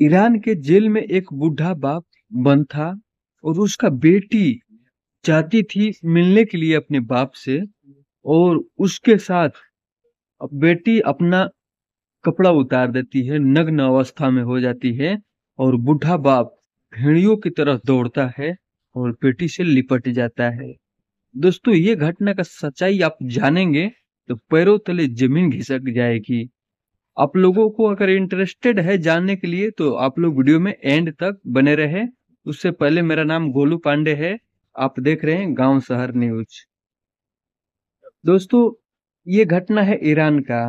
Iran के jail में एक बूढ़ा बाप बंद था और उसका बेटी चाहती थी मिलने के लिए अपने बाप से। और उसके साथ अब बेटी अपना कपड़ा उतार देती है, नग्न अवस्था में हो जाती है और बूढ़ा बाप भेड़ियों की तरह दौड़ता है और बेटी से लिपट जाता है। दोस्तों, ये घटना का सच्चाई आप जानेंगे तो पैरों तले जमीन खिसक जाएगी। आप लोगों को अगर इंटरेस्टेड है जानने के लिए तो आप लोग वीडियो में एंड तक बने रहे। उससे पहले, मेरा नाम गोलू पांडे है। आप देख रहे हैं गांव शहर न्यूज। दोस्तों, ये घटना है ईरान का।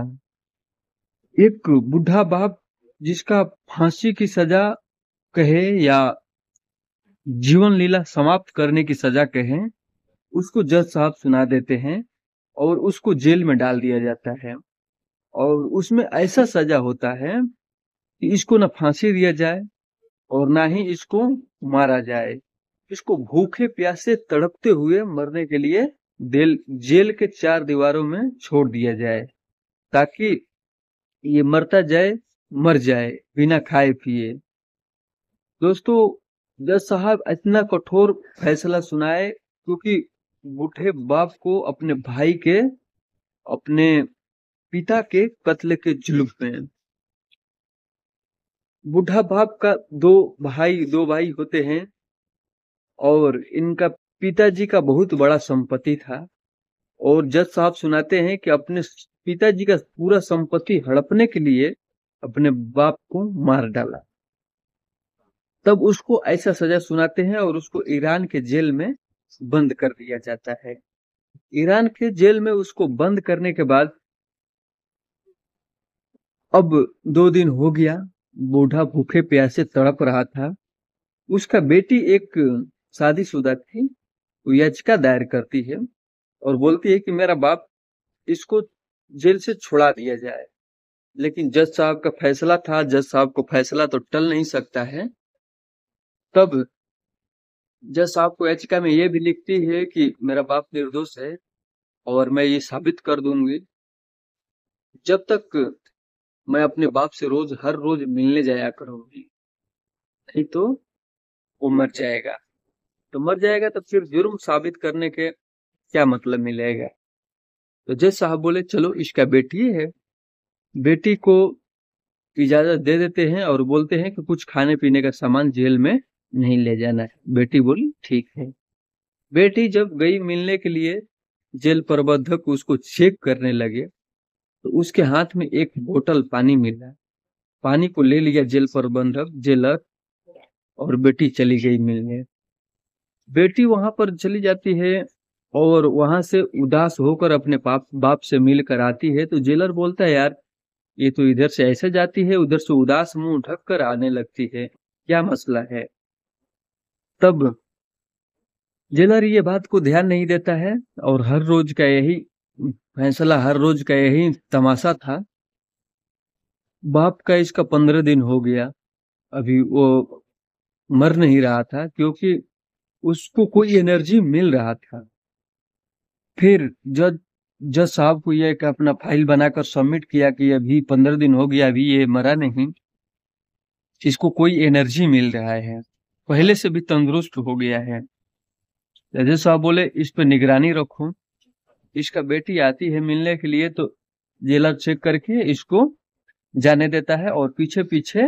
एक बूढ़ा बाप जिसका फांसी की सजा कहे या जीवन लीला समाप्त करने की सजा कहे, उसको जज साहब सुना देते हैं और उसको जेल में डाल दिया जाता है। और उसमें ऐसा सजा होता है कि इसको ना फांसी दिया जाए और ना ही इसको मारा जाए। इसको भूखे प्यासे तड़पते हुए मरने के लिए जेल के चार दीवारों में छोड़ दिया जाए, ताकि ये मरता जाए, मर जाए बिना खाए पिए। दोस्तों, जज साहब इतना कठोर फैसला सुनाए क्योंकि बूढ़े बाप को अपने भाई के, अपने पिता के कत्ल के जुल्म में, बूढ़ा बाप का दो भाई होते हैं और इनका पिताजी का बहुत बड़ा संपत्ति था। और जज साहब सुनाते हैं कि अपने पिताजी का पूरा संपत्ति हड़पने के लिए अपने बाप को मार डाला। तब उसको ऐसा सजा सुनाते हैं और उसको ईरान के जेल में बंद कर दिया जाता है। ईरान के जेल में उसको बंद करने के बाद अब 2 दिन हो गया, बूढ़ा भूखे प्यासे तड़प रहा था। उसका बेटी एक शादीशुदा थी, वो याचिका दायर करती है और बोलती है कि मेरा बाप, इसको जेल से छुड़ा दिया जाए। लेकिन जज साहब का फैसला था, जज साहब को फैसला तो टल नहीं सकता है। तब जज साहब को याचिका में ये भी लिखती है कि मेरा बाप निर्दोष है और मैं ये साबित कर दूंगी जब तक मैं अपने बाप से हर रोज मिलने जाया करूंगी, नहीं तो वो मर जाएगा। तो मर जाएगा तो फिर जुर्म साबित करने के क्या मतलब मिलेगा। तो जज साहब बोले चलो इसका बेटी है, बेटी को इजाजत दे देते हैं और बोलते हैं कि कुछ खाने पीने का सामान जेल में नहीं ले जाना है। बेटी बोली ठीक है। बेटी जब गई मिलने के लिए, जेल प्रबंधक उसको चेक करने लगे तो उसके हाथ में एक बोतल पानी मिला। पानी को ले लिया जेल प्रबंधक, जेलर, और बेटी चली गई मिलने। बेटी वहां पर चली जाती है और वहां से उदास होकर अपने बाप से मिल कर आती है। तो जेलर बोलता है यार, ये तो इधर से ऐसे जाती है, उधर से उदास मुंह ढक कर आने लगती है, क्या मसला है। तब जेलर ये बात को ध्यान नहीं देता है और हर रोज का यही फैसला, हर रोज का यही तमाशा था। बाप का इसका 15 दिन हो गया, अभी वो मर नहीं रहा था क्योंकि उसको कोई एनर्जी मिल रहा था। फिर जज जज साहब को यह अपना फाइल बनाकर सबमिट किया कि अभी 15 दिन हो गया, अभी ये मरा नहीं, इसको कोई एनर्जी मिल रहा है, पहले से भी तंदुरुस्त हो गया है। जज साहब बोले इस पे निगरानी रखो। इसका बेटी आती है मिलने के लिए तो जेलर चेक करके इसको जाने देता है और पीछे पीछे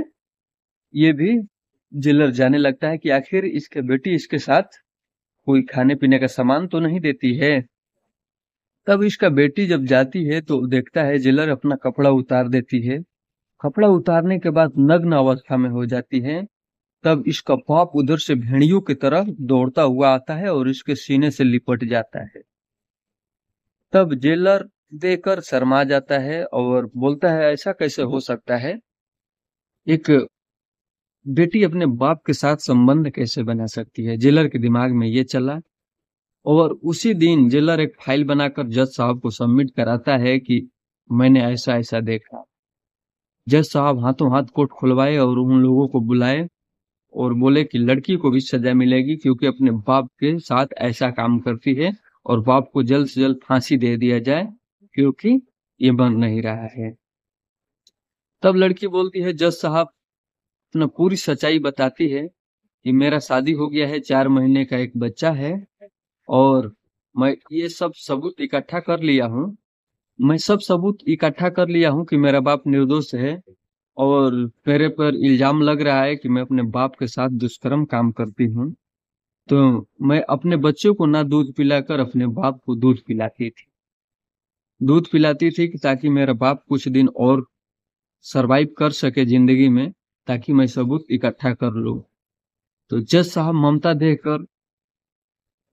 ये भी जेलर जाने लगता है कि आखिर इसके बेटी इसके साथ कोई खाने पीने का सामान तो नहीं देती है। तब इसका बेटी जब जाती है तो देखता है जेलर अपना कपड़ा उतार देती है। कपड़ा उतारने के बाद नग्न अवस्था में हो जाती है। तब इसका बाप उधर से भेड़ियों की तरह दौड़ता हुआ आता है और इसके सीने से लिपट जाता है। तब जेलर देखकर शर्मा जाता है और बोलता है ऐसा कैसे हो सकता है, एक बेटी अपने बाप के साथ संबंध कैसे बना सकती है। जेलर के दिमाग में ये चला और उसी दिन जेलर एक फाइल बनाकर जज साहब को सबमिट कराता है कि मैंने ऐसा ऐसा देखा। जज साहब हाथों हाथ कोर्ट खुलवाए और उन लोगों को बुलाए और बोले कि लड़की को भी सजा मिलेगी क्योंकि अपने बाप के साथ ऐसा काम करती है और बाप को जल्द से जल्द फांसी दे दिया जाए क्योंकि ये बन नहीं रहा है। तब लड़की बोलती है जज साहब, अपना पूरी सच्चाई बताती है कि मेरा शादी हो गया है, 4 महीने का एक बच्चा है और मैं ये सब सबूत इकट्ठा कर लिया हूँ। मैं सब सबूत इकट्ठा कर लिया हूँ कि मेरा बाप निर्दोष है और मेरे पर इल्जाम लग रहा है कि मैं अपने बाप के साथ दुष्कर्म काम करती हूँ। तो मैं अपने बच्चों को ना दूध पिलाकर अपने बाप को दूध पिलाती थी कि ताकि मेरा बाप कुछ दिन और सरवाइव कर सके जिंदगी में, ताकि मैं सबूत इकट्ठा कर लूं। तो जज साहब ममता देकर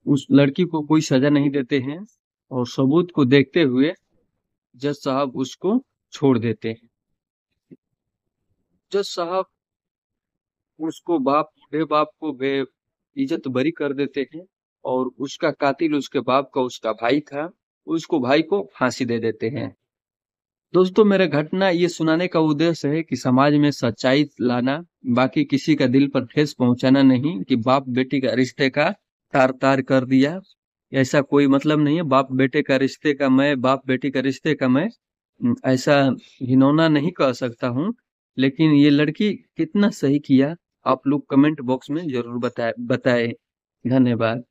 उस लड़की को कोई सजा नहीं देते हैं और सबूत को देखते हुए जज साहब उसको छोड़ देते हैं। जज साहब उसको बूढ़े बाप को बेइज्जत बरी कर देते हैं और उसका कातिल उसके बाप का उसका भाई था, उसको भाई को फांसी दे देते हैं। दोस्तों, मेरा घटना ये सुनाने का उद्देश्य है कि समाज में सच्चाई लाना, बाकी किसी का दिल पर ठेस पहुंचाना नहीं कि बाप बेटी का रिश्ते का तार तार कर दिया। ऐसा कोई मतलब नहीं है। बाप बेटे का रिश्ते का मैं बाप बेटी का रिश्ते का मैं ऐसा घिनौना नहीं कह सकता हूँ। लेकिन ये लड़की कितना सही किया, आप लोग कमेंट बॉक्स में जरूर बताए। धन्यवाद।